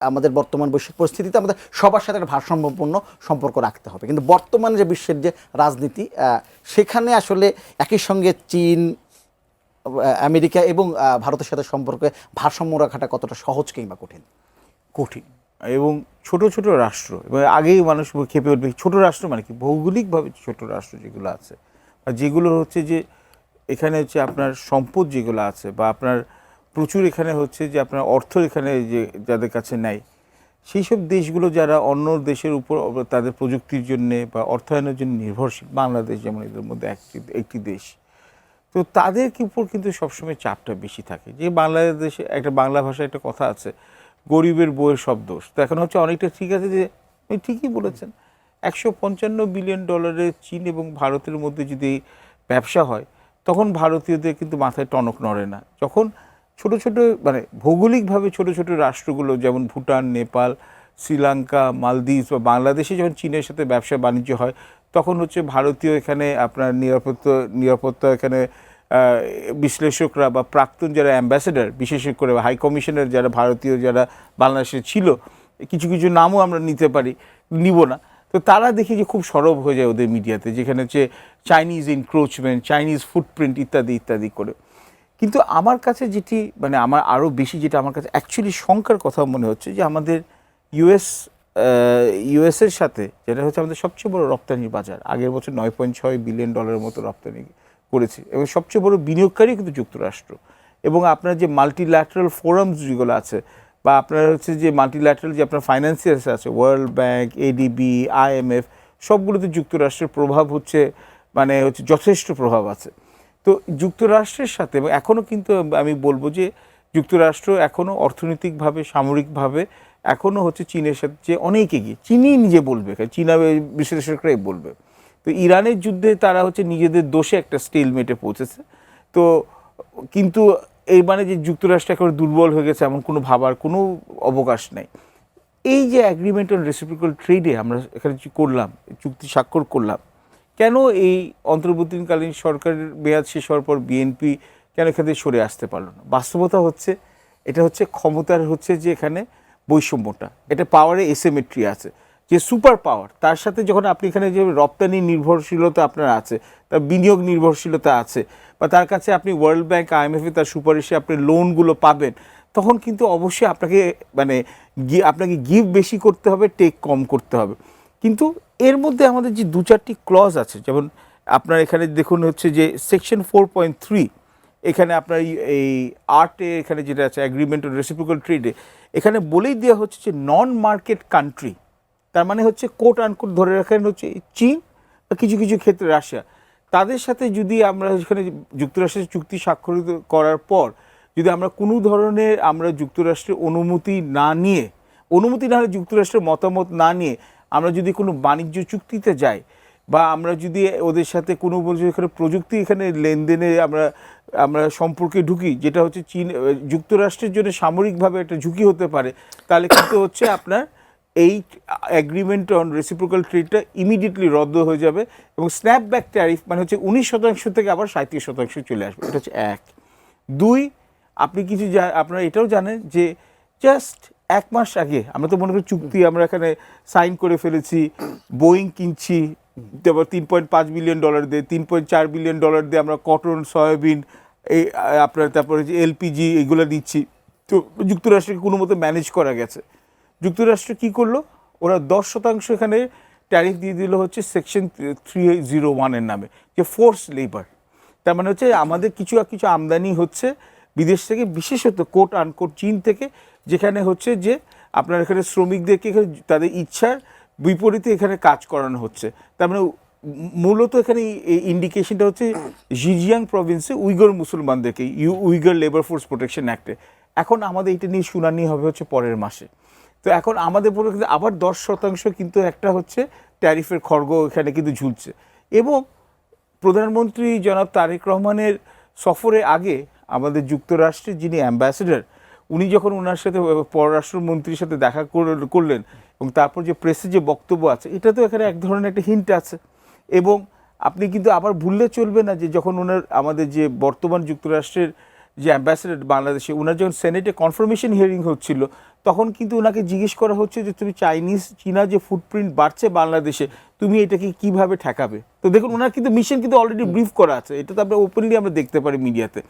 আমাদের বর্তমান বৈশ্বিক পরিস্থিতিতে আমাদের সবার সাথে একটা ভারসাম্যপূর্ণ সম্পর্ক রাখতে হবে। কিন্তু বর্তমান যে বিশ্বের যে রাজনীতি, সেখানে আসলে একই সঙ্গে চীন, আমেরিকা এবং ভারতের সাথে সম্পর্কে ভারসাম্য রাখাটা কতটা সহজ কিংবা কঠিন? কঠিন। এবং ছোট ছোট রাষ্ট্র, এবং আগেই মানুষ খেপে উঠবে, ছোট রাষ্ট্র মানে কি, ভৌগোলিকভাবে ছোট রাষ্ট্র যেগুলো আছে, বা যেগুলো হচ্ছে যে এখানে হচ্ছে আপনার সম্পদ যেগুলো আছে, বা আপনার প্রচুর এখানে হচ্ছে যে আপনার অর্থ এখানে যে যাদের কাছে নেয়, সেই সব দেশগুলো যারা অন্য দেশের উপর তাদের প্রযুক্তির জন্যে বা অর্থায়নের জন্য নির্ভরশীল, বাংলাদেশ যেমন এদের মধ্যে একটি দেশ, তো তাদের উপর কিন্তু সবসময় চাপটা বেশি থাকে। যে বাংলাদেশে একটা বাংলা ভাষায় একটা কথা আছে, গরিবের বউয়ের সব দোষ। তো এখন হচ্ছে অনেকটা ঠিক আছে যে আপনি ঠিকই বলেছেন, $155 বিলিয়ন চীন এবং ভারতের মধ্যে যদি ব্যবসা হয়, তখন ভারতীয়দের কিন্তু মাথায় টনক নড়ে না। যখন ছোট ছোট মানে ভৌগোলিকভাবে ছোট ছোট রাষ্ট্রগুলো যেমন ভুটান, নেপাল, শ্রীলঙ্কা, মালদ্বীপ বা বাংলাদেশে যখন চীনের সাথে ব্যবসা বাণিজ্য হয়, তখন হচ্ছে ভারতীয় এখানে আপনার নিরাপত্তা এখানে বিশ্লেষকরা বা প্রাক্তন যারা অ্যাম্বাসেডার, বিশেষ করে হাই কমিশনার যারা ভারতীয় যারা বাংলাদেশে ছিল, কিছু কিছু নামও আমরা নিতে পারি, নিব না, তো তারা দেখি যে খুব সরব হয়ে যায় ওদের মিডিয়াতে, যেখানে হচ্ছে চাইনিজ ইনক্রোচমেন্ট, চাইনিজ ফুটপ্রিন্ট ইত্যাদি ইত্যাদি করে। কিন্তু আমার কাছে যেটি মানে আমার আরও বেশি যেটা আমার কাছে অ্যাকচুয়ালি শঙ্কার কথা মনে হচ্ছে, যে আমাদের ইউএসের সাথে, যেটা হচ্ছে আমাদের সবচেয়ে বড় রপ্তানির বাজার, আগের বছর $9.6 বিলিয়ন মতো রপ্তানি করেছে, এবং সবচেয়ে বড় বিনিয়োগকারী কিন্তু যুক্তরাষ্ট্র। এবং আপনার যে মাল্টিল্যাটারাল ফোরামস যেগুলো আছে, বা আপনার হচ্ছে যে মাল্টিল্যাটারাল যে আপনার ফাইন্যান্সিয়ার্স আছে, ওয়ার্ল্ড ব্যাংক, এডিবি, আইএমএফ, সবগুলোতে যুক্তরাষ্ট্রের প্রভাব হচ্ছে মানে হচ্ছে যথেষ্ট প্রভাব আছে। তো যুক্তরাষ্ট্রের সাথে এখনও কিন্তু আমি বলবো যে যুক্তরাষ্ট্র এখনও অর্থনৈতিকভাবে, সামরিকভাবে এখনও হচ্ছে চীনের সাথে অনেক এগিয়ে। চীনই নিজে বলবে, চীনা বিশ্লেষকরাই বলবে। তো ইরানের যুদ্ধে তারা হচ্ছে নিজেদের দোষে একটা স্টেলমেটে পৌঁছেছে। তো কিন্তু এই মানে যে যুক্তরাষ্ট্র একেবারে দুর্বল হয়ে গেছে এমন কোনো ভাবার কোনো অবকাশ নেই। এই যে অ্যাগ্রিমেন্ট অন রেসিপ্রোকাল ট্রেডে আমরা এখানে করলাম, চুক্তি স্বাক্ষর করলাম, কেন এই অন্তর্বর্তীকালীন সরকারের মেয়াদ শেষ হওয়ার পর বিএনপি কেন এখান থেকে সরে আসতে পারলো না? বাস্তবতা হচ্ছে এটা হচ্ছে ক্ষমতার হচ্ছে যে এখানে বৈষম্যটা, এটা পাওয়ারে এসিমেট্রি আছে। যে সুপার পাওয়ার, তার সাথে যখন আপনি এখানে যে রপ্তানি নির্ভরশীলতা আপনার আছে, তার বিনিয়োগ নির্ভরশীলতা আছে, বা তার কাছে আপনি ওয়ার্ল্ড ব্যাংক, আইএমএফে তার সুপারিশে আপনি লোনগুলো পাবেন, তখন কিন্তু অবশ্যই আপনাকে মানে আপনাকে গিভ বেশি করতে হবে, টেক কম করতে হবে। কিন্তু এর মধ্যে আমাদের যে 2-4টি ক্লজ আছে, যেমন আপনার এখানে দেখুন হচ্ছে যে সেকশন 4.3, এখানে আপনার এই এখানে যেটা আছে অ্যাগ্রিমেন্ট অন রেসিপ্রোকাল ট্রেডে, এখানে বলেই দেওয়া হচ্ছে যে নন মার্কেট কান্ট্রি, তার মানে হচ্ছে কোট আনকোট ধরে রাখেন হচ্ছে চীন বা কিছু কিছু ক্ষেত্রে রাশিয়া, তাদের সাথে যদি আমরা এখানে যুক্তরাষ্ট্রের চুক্তি স্বাক্ষরিত করার পর যদি আমরা কোনো ধরনের আমরা যুক্তরাষ্ট্রের অনুমতি না হলে যুক্তরাষ্ট্রের মতামত না নিয়ে আমরা যদি কোনো বাণিজ্য চুক্তিতে যাই, বা আমরা যদি ওদের সাথে কোনো এখানে প্রযুক্তি এখানে লেনদেনে আমরা সম্পর্কে ঢুকি, যেটা হচ্ছে চীন যুক্তরাষ্ট্রের জন্য সামরিকভাবে একটা ঝুঁকি হতে পারে, তাহলে কিন্তু হচ্ছে আপনার এই অ্যাগ্রিমেন্ট অন রেসিপ্রোকাল ট্রেডটা ইমিডিয়েটলি রদ্দ হয়ে যাবে, এবং স্ন্যাপব্যাক ট্যারিফ মানে হচ্ছে 19% থেকে আবার 37% চলে আসবে। এটা হচ্ছে 1। 2, আপনি কিছু আপনারা এটাও জানেন যে জাস্ট 1 মাস আগে আমরা তো মনে করি চুক্তি আমরা এখানে সাইন করে ফেলেছি, বোয়িং কিনছি, তারপর $3.5 বিলিয়ন দিয়ে, $3.4 বিলিয়ন দিয়ে আমরা কটন, সয়াবিন, এই আপনার তারপরে যে এলপিজি এগুলো দিচ্ছি। তো যুক্তরাষ্ট্রকে কোনো মতো ম্যানেজ করা গেছে। যুক্তরাষ্ট্র কী করলো, ওরা 10% এখানে ট্যারিফ দিয়ে দিল হচ্ছে সেকশন 301 নামে, যে ফোর্স লেবার। তার মানে হচ্ছে আমাদের কিছু আমদানি হচ্ছে বিদেশ থেকে, বিশেষত কোট আনকোট চীন থেকে, যেখানে হচ্ছে যে আপনার এখানে শ্রমিকদেরকে এখানে তাদের ইচ্ছার বিপরীতে এখানে কাজ করানো হচ্ছে। তার মানে মূলত এখানে এই ইন্ডিকেশনটা হচ্ছে জিজিয়াং প্রভিন্সে উইগর মুসলমানদেরকে উইগর লেবার ফোর্স প্রোটেকশন অ্যাক্টে। এখন আমাদের এটা নিয়ে শুনানি হবে হচ্ছে পরের মাসে। তো এখন আমাদের পরে কিন্তু আবার 10% কিন্তু একটা হচ্ছে ট্যারিফের খড়গ এখানে কিন্তু ঝুলছে। এবং প্রধানমন্ত্রী জনাব তারেক রহমানের সফরের আগে আমাদের যুক্তরাষ্ট্রের যিনি অ্যাম্বাসেডার, উনি যখন ওনার সাথে পররাষ্ট্রমন্ত্রীর সাথে দেখা করলেন, এবং তারপর যে প্রেসে যে বক্তব্য আছে, এটা তো এখানে এক ধরনের একটা হিন্ট আছে। এবং আপনি কিন্তু আবার ভুললে চলবে না যে যখন ওনার আমাদের যে বর্তমান যুক্তরাষ্ট্রের যে অ্যাম্বাসেডার বাংলাদেশে, ওনার যখন সেনেটে কনফার্মেশন হিয়ারিং হচ্ছিল, তখন কিন্তু ওনাকে জিজ্ঞেস করা হচ্ছে যে তুমি চীনা যে ফুটপ্রিন্ট বাড়ছে বাংলাদেশে, তুমি এটাকে কিভাবে ঠেকাবে। তো দেখুন ওনার কিন্তু মিশন কিন্তু অলরেডি ব্রিফ করা আছে, এটা তো আমরা ওপেনলি আমরা দেখতে পারি মিডিয়াতে।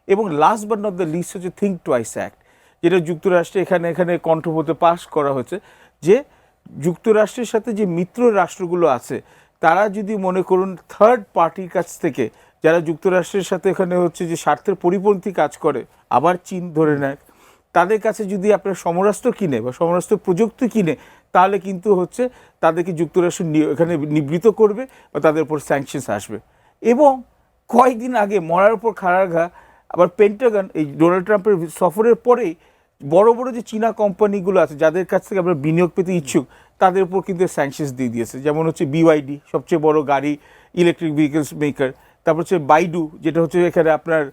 এবং last but not the least হচ্ছে থিঙ্ক টুয়াইস অ্যাক্ট, যেটা যুক্তরাষ্ট্রে এখানে কণ্ঠপত্রে পাস করা হয়েছে, যে যুক্তরাষ্ট্রের সাথে যে মিত্র রাষ্ট্রগুলো আছে তারা যদি মনে করুন থার্ড পার্টির কাছ থেকে, যারা যুক্তরাষ্ট্রের সাথে এখানে হচ্ছে যে স্বার্থের পরিপন্থী কাজ করে, আবার চীন ধরে নেয়, তাদের কাছে যদি আপনার সমরাস্ত্র কিনে বা সমরাস্ত্র প্রযুক্তি কিনে, তাহলে কিন্তু হচ্ছে তাদেরকে যুক্তরাষ্ট্র এখানে নিবৃত করবে বা তাদের উপর স্যাংশনস আসবে। এবং কয়েকদিন আগে মরার উপর খাড়ার ঘা, আবার পেন্টাগন এই ডোনাল্ড ট্রাম্পের সফরের পরেই বড় বড় যে চীনা কোম্পানিগুলো আছে যাদের কাছ থেকে আমরা বিনিয়োগ পেতে ইচ্ছুক, তাদের উপর কিন্তু স্যাংশনস দিয়ে দিয়েছে। যেমন হচ্ছে BYD, সবচেয়ে বড় গাড়ি ইলেকট্রিক ভেহিকলস মেকার, তারপর হচ্ছে বাইডু, যেটা হচ্ছে এখানে আপনার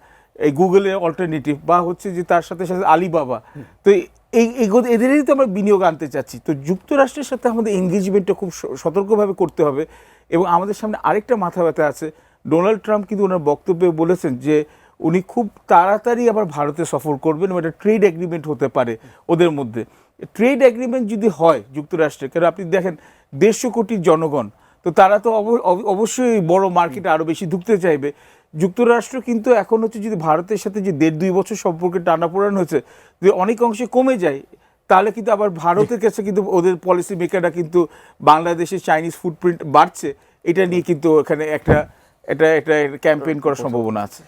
এই গুগলের অল্টারনেটিভ, বা হচ্ছে যে তার সাথে সাথে আলিবাবা। তো এদেরই তো আমরা বিনিয়োগ আনতে চাচ্ছি। তো যুক্তরাষ্ট্রের সাথে আমাদের এনগেজমেন্টটা খুব সতর্কভাবে করতে হবে। এবং আমাদের সামনে আরেকটা মাথা ব্যথা আছে, ডোনাল্ড ট্রাম্প কিন্তু ওনার বক্তব্যে বলেছেন যে উনি খুব তাড়াতাড়ি আবার ভারতে সফর করবেন এবং একটা ট্রেড এগ্রিমেন্ট হতে পারে ওদের মধ্যে। ট্রেড এগ্রিমেন্ট যদি হয় যুক্তরাষ্ট্রে, কারণ আপনি দেখেন 150 কোটি জনগণ, তো তারা তো অবশ্যই বড় মার্কেটে আরও বেশি ঢুকতে চাইবে। যুক্তরাষ্ট্র কিন্তু এখন হচ্ছে যদি ভারতের সাথে যে 1.5-2 বছর সম্পর্কে টানাপোড়েন হয়েছে যদি অনেক অংশে কমে যায়, তাহলে কিন্তু আবার ভারতের কাছে কিন্তু ওদের পলিসি মেকাররা কিন্তু বাংলাদেশের চাইনিজ ফুটপ্রিন্ট বাড়ছে এটা নিয়ে কিন্তু এখানে একটা ক্যাম্পেইন করার সম্ভাবনা আছে।